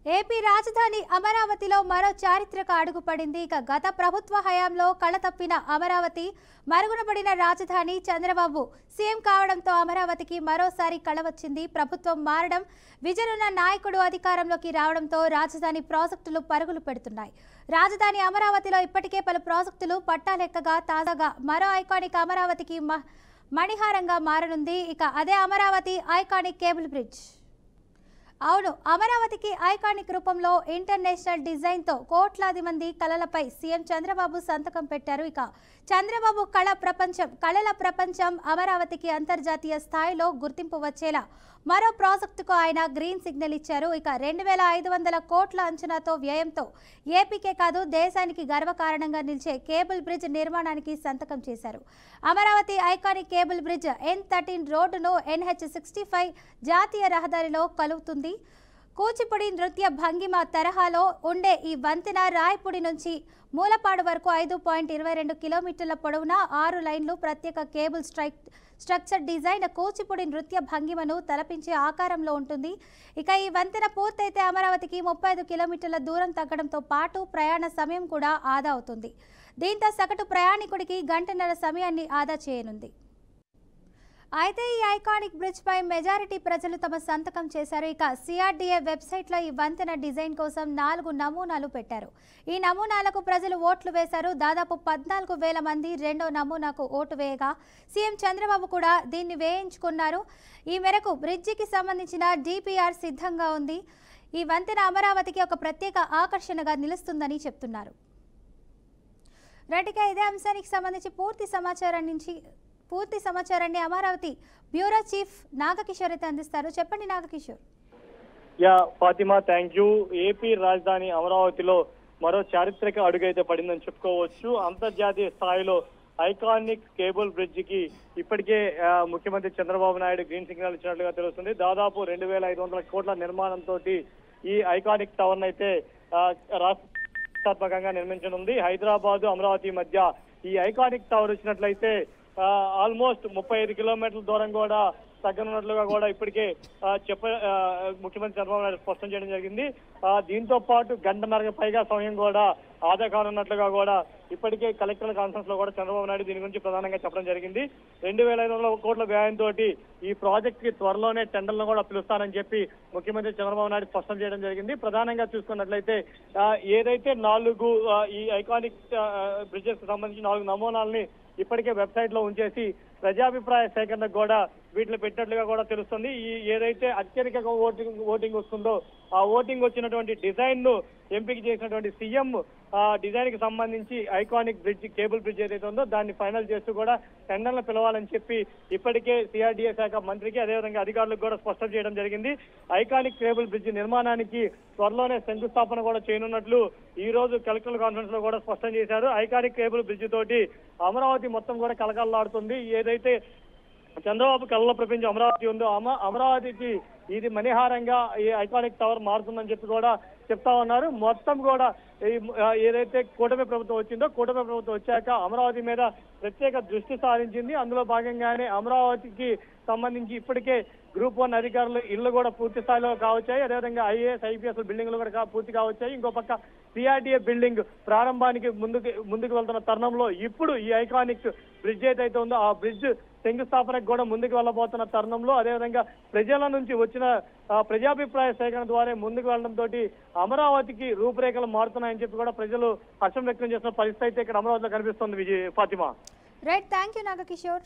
AP రాజధాని అమరావతిలో మరో చారిత్రక అడుగు పడింది. ఇక గత ప్రభుత్వ హయాంలో కళతప్పిన అమరావతి మరుగున పడిన రాజధాని చంద్రబాబు సీఎం కావడంతో అమరావతికి మరోసారి కళ వచ్చింది. ప్రభుత్వం మారడం, విజనున్న నాయకుడు అధికారంలోకి రావడంతో రాజధాని ప్రాజెక్టులు పరుగులు పెడుతున్నాయి. రాజధాని అమరావతిలో ఇప్పటికే పలు ప్రాజెక్టులు పట్టాలెక్కగా తాజాగా మరో ఐకానిక్ అమరావతికి మణిహారంగా మారనుంది. ఇక అదే అమరావతి ఐకానిక్ కేబుల్ బ్రిడ్జ్. అవును, అమరావతికి ఐకానిక్ రూపంలో ఇంటర్నేషనల్ డిజైన్తో కోట్లాది మంది కళలపై సీఎం చంద్రబాబు సంతకం పెట్టారు. ఇక చంద్రబాబు కళల ప్రపంచం అమరావతికి అంతర్జాతీయ స్థాయిలో గుర్తింపు వచ్చేలా మరో ప్రాజెక్టుకు ఆయన గ్రీన్ సిగ్నల్ ఇచ్చారు. ఇక 2500 కోట్ల అంచనాతో వ్యయంతో ఏపీకే కాదు దేశానికి గర్వకారణంగా నిలిచే కేబుల్ బ్రిడ్జ్ నిర్మాణానికి సంతకం చేశారు. Amaravati iconic cable bridge N13 రోడ్డును NH65 జాతీయ రహదారిలో కలుపుతుంది. కూచిపూడి నృత్య భంగిమ తరహాలో ఉండే ఈ వంతెన రాయపూడి నుంచి మూలపాడు వరకు 5.22 కిలోమీటర్ల పొడవున 6 లైన్లు ప్రత్యేక కేబుల్ స్ట్రక్చర్ డిజైన్ కూచిపూడి నృత్య భంగిమను తలపించే ఆకారంలో ఉంటుంది. ఇక ఈ వంతెన పూర్తయితే అమరావతికి 35 కిలోమీటర్ల దూరం తగ్గడంతో పాటు ప్రయాణ సమయం కూడా ఆదా అవుతుంది. దీంతో సగటు ప్రయాణికుడికి గంటన్నర సమయాన్ని ఆదా చేయనుంది. అయితే ఈ ఐకానిక్ బ్రిడ్జ్ పై మెజారిటీ ప్రజలు తమ సంతకం చేశారు. ఇక CRDA వెబ్సైట్లో ఈ వంతెన డిజైన్ కోసం 4 నమూనాలు పెట్టారు. ఈ నమూనాలకు ప్రజలు ఓట్లు వేశారు. దాదాపు 14,000 మంది రెండో నమూనాకు ఓటు వేయగా సీఎం చంద్రబాబు కూడా దీన్ని వేయించుకున్నారు. ఈ మేరకు బ్రిడ్జికి సంబంధించిన DPR సిద్ధంగా ఉంది. ఈ వంతెన అమరావతికి ఒక ప్రత్యేక ఆకర్షణగా నిలుస్తుందని చెప్తున్నారు. రైట్గా ఇదే అంశానికి సంబంధించి పూర్తి సమాచారాన్ని అమరావతి బ్యూరో చీఫ్ నాగకిషోర్ అయితే అందిస్తారు. చెప్పండి Nagakishore. Fatima, thank you. AP రాజధాని అమరావతిలో మరో చారిత్రక అడుగైతే పడిందని చెప్పుకోవచ్చు. అంతర్జాతీయ స్థాయిలో ఐకానిక్ కేబుల్ బ్రిడ్జ్ కి ఇప్పటికే ముఖ్యమంత్రి చంద్రబాబు నాయుడు గ్రీన్ సిగ్నల్ ఇచ్చినట్లుగా తెలుస్తుంది. దాదాపు 2500 కోట్ల నిర్మాణంతో ఈ ఐకానిక్ టవర్ అయితే రాష్ట్రాత్మకంగా నిర్మించనుంది. హైదరాబాద్ అమరావతి మధ్య ఈ ఐకానిక్ టవర్ వచ్చినట్లయితే ఆల్మోస్ట్ 35 కిలోమీటర్ల దూరం కూడా తగ్గనున్నట్లుగా కూడా ఇప్పటికే ముఖ్యమంత్రి చంద్రబాబు నాయుడు స్పష్టం చేయడం జరిగింది. దీంతో పాటు గంటన్నరకు పైగా సమయం కూడా ఆదా కానున్నట్లుగా కూడా ఇప్పటికే కలెక్టర్ల కాన్ఫరెన్స్ లో కూడా చంద్రబాబు నాయుడు దీని గురించి ప్రధానంగా చెప్పడం జరిగింది. 2500 కోట్ల వ్యయంతో ఈ ప్రాజెక్ట్ కి త్వరలోనే టెండర్లను కూడా పిలుస్తానని చెప్పి ముఖ్యమంత్రి చంద్రబాబు నాయుడు స్పష్టం చేయడం జరిగింది. ప్రధానంగా చూసుకున్నట్లయితే ఏదైతే 4 ఈ ఐకానిక్ బ్రిడ్జెస్ కి సంబంధించి 4 నమూనాలని ఇప్పటికే వెబ్సైట్ లో ఉంచేసి ప్రజాభిప్రాయ సేకరణకు కూడా వీటిని పెట్టినట్లుగా కూడా తెలుస్తుంది. ఈ ఏదైతే అత్యధికంగా ఓటింగ్ వస్తుందో ఆ ఓటింగ్ వచ్చినటువంటి డిజైన్ ను ఎంపిక చేసినటువంటి సీఎం డిజైన్ కి సంబంధించి ఐకానిక్ బ్రిడ్జ్ కేబుల్ బ్రిడ్జ్ ఏదైతే ఉందో దాన్ని ఫైనల్ చేస్తూ కూడా టెండర్లు పిలవాలని చెప్పి ఇప్పటికే CRDA శాఖ మంత్రికి అదేవిధంగా అధికారులకు కూడా స్పష్టం చేయడం జరిగింది. ఐకానిక్ కేబుల్ బ్రిడ్జ్ నిర్మాణానికి త్వరలోనే శంకుస్థాపన కూడా చేయనున్నట్లు ఈ రోజు కలెక్టర్ల కాన్ఫరెన్స్ లో కూడా స్పష్టం చేశారు. ఐకానిక్ కేబుల్ బ్రిడ్జ్ తోటి అమరావతి మొత్తం కూడా కలకల్లాడుతుంది. ఏదైతే చంద్రబాబు కళ్ళ ప్రపంచం అమరావతి ఉందో అమరావతికి ఇది మణిహారంగా ఈ ఐకానిక్ టవర్ మారుతుందని చెప్పి కూడా చెప్తా ఉన్నారు. మొత్తం కూడా ఏదైతే కూటమి ప్రభుత్వం వచ్చిందో కూటమి ప్రభుత్వం వచ్చాక అమరావతి మీద ప్రత్యేక దృష్టి సారించింది. అందులో భాగంగానే అమరావతికి సంబంధించి ఇప్పటికే గ్రూప్ 1 అధికారులు ఇళ్లు కూడా పూర్తి స్థాయిలో కావచ్చాయి. అదేవిధంగా IAS IPS బిల్డింగ్లు కూడా పూర్తి కావచ్చాయి. ఇంకో పక్క CRDA బిల్డింగ్ ప్రారంభానికి ముందుకు వెళ్తున్న తరుణంలో ఇప్పుడు ఈ ఐకానిక్ బ్రిడ్జ్ ఏదైతే ఉందో ఆ బ్రిడ్జ్ శంకుస్థాపనకు కూడా ముందుకు వెళ్ళబోతున్న తరుణంలో అదేవిధంగా ప్రజల నుంచి వచ్చిన ప్రజాభిప్రాయ సేకరణ ద్వారా ముందుకు వెళ్లడంతో అమరావతికి రూపురేఖలు మారుతున్నాయని చెప్పి కూడా ప్రజలు హర్షం వ్యక్తం చేస్తున్న పరిస్థితి అయితే ఇక్కడ అమరావతిలో కనిపిస్తుంది. Fatima. Right, thank you Nagakishore.